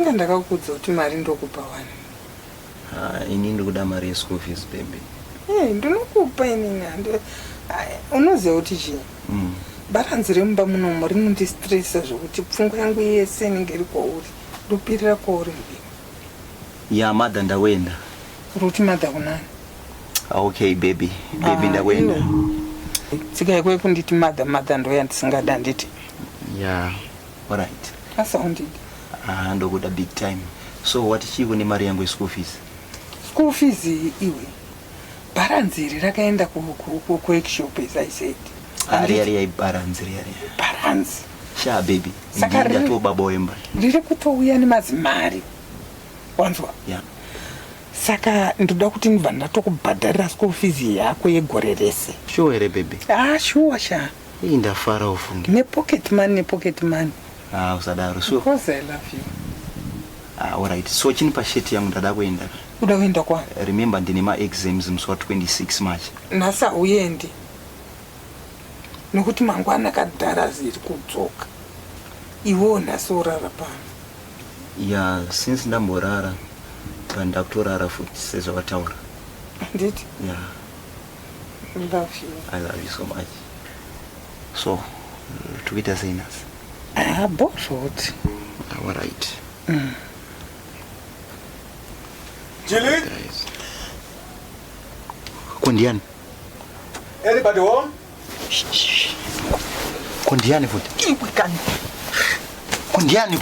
Nga ndakakudza kuti mari ndokupa wani. Ini ndikuda mari ye-school fees baby. Ndinokupa inini unoziva kuti chii? Baranzi remumba munomu rinondistresa zvokuti pfungwa yangu yese inenge iri kwauri. Ndopirira kwauri mbiri. Ya madha ndawenda. Ruti madha kunani? Okay baby ndawenda. Tsika yako yekunditi madha ndoyandisingada nditi. Yeah, alright. Asa undidi. Ndokuda big time. So what chivo ni mari yangu ye-school fees? School fees iwe. Baranzi rakaenda ku-workshop as I said. Ari baranzi. Baranzi. Sha baby. Saka to baba wemba. Riri kutouya nemazimari. Wanzwa? Yeah. Saka ndoda kuti ndibva ndatokubhadharira school fees yako yegore rese. Sure ere baby. Sure sha. Ndafara ufungi. Ne pocket money. Usadaro. So because I love you. Alright. So chinipa sheti yangu ndada kuenda. Uda kuenda kwa? Remember ndine ma exams mswa 26 March. Nasa uyendi. Nokuti mangwana kadhara ziri kudzoka. Iwona sorara pano. Yeah, since ndamborara ndakutorara futi sezvakataura. Nditi? Yeah. I love you. I love you so much. So, tuita seinas. Both. Alright. Jilly? Ndiani? Anybody home? Ndiani futi? Ndiani?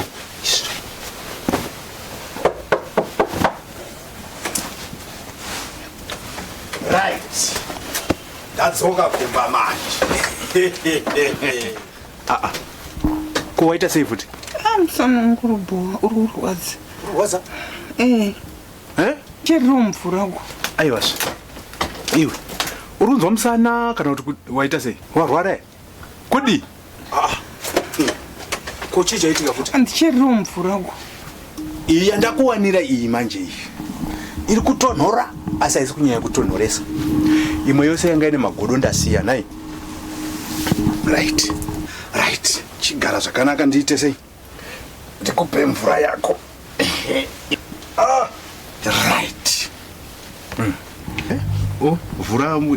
Right. That's all kumba manje. Kuwaita sei futi? Msana ngurubo ururwadzi. Waza? Chero mvura uko. Aiwa. Iwe. Urunzwa musana kana kuti waita sei? Warwara? Kudi? Kochi chaitika futi. Ndichero mvura uko. Iyi yandakuwanira iyi manje iyi. Iri kutonhora asi haisi kunyanya kutonhoresa. Imwe yose yanga ine magodo ndasiya nai. Right. Chigara zvakanaka ndiite sei? Ndikupe mvura yako. Right.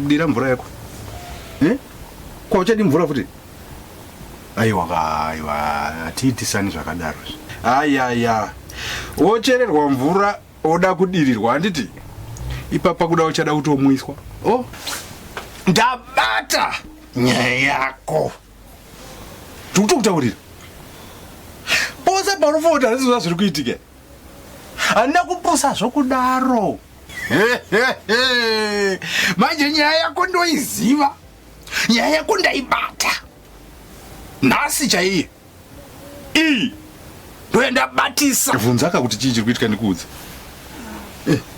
Dira mvura yako. Kwa uchadi mvura futi? Aiwa, atiti sani zvakadaro. Aya. Ochererwa mvura oda kudirirwa anditi? Ipapa kuda uchada kutomwiswa. Ndabata nyaya yako. Tukutaurira. Poza parofota zvizo zviri kuitika. Andina kupusa zvokudaro. Manje nyaya yako ndoiziva. Nyaya yako ndaibata. Nhasi chaiye. Ndoenda batisa. Vunzaka kuti chii chiri kuitika ndikuudza.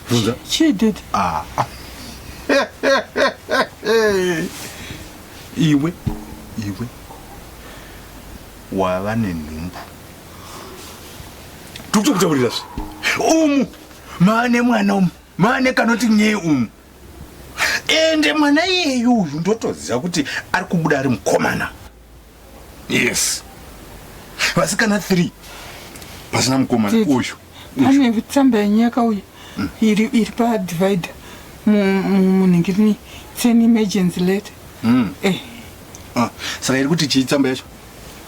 Vunza. Chidid. Iwe. Wava nenhumbu. Tukutaurira zve. Mane mwana mane kanoti nye ende mwana iyeyu ndotoziva kuti ari kubuda ari mukomana. Yes. Vasikana 3 pasina mukomana uyu. Pane tsamba yenyaka uyu iri padivider munhingiri 10 emergency letter. Saka iri kuti chii tsamba yacho?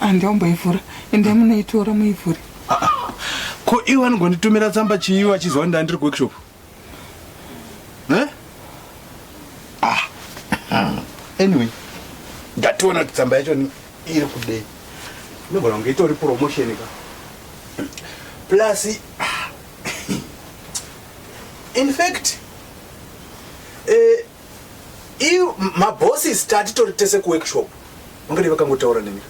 Andiamboivhura ende munoitora muivhure. Ko iwe anongonditumira tsamba chii vachizwa ndandiri kuworkshop? Anyway, ndationa kuti tsamba yacho iri kudei. Inogona kunge itori promotion ka. Plus in fact mabossi start tori tese kuworkshop. Ungadi vakangotaura nemi.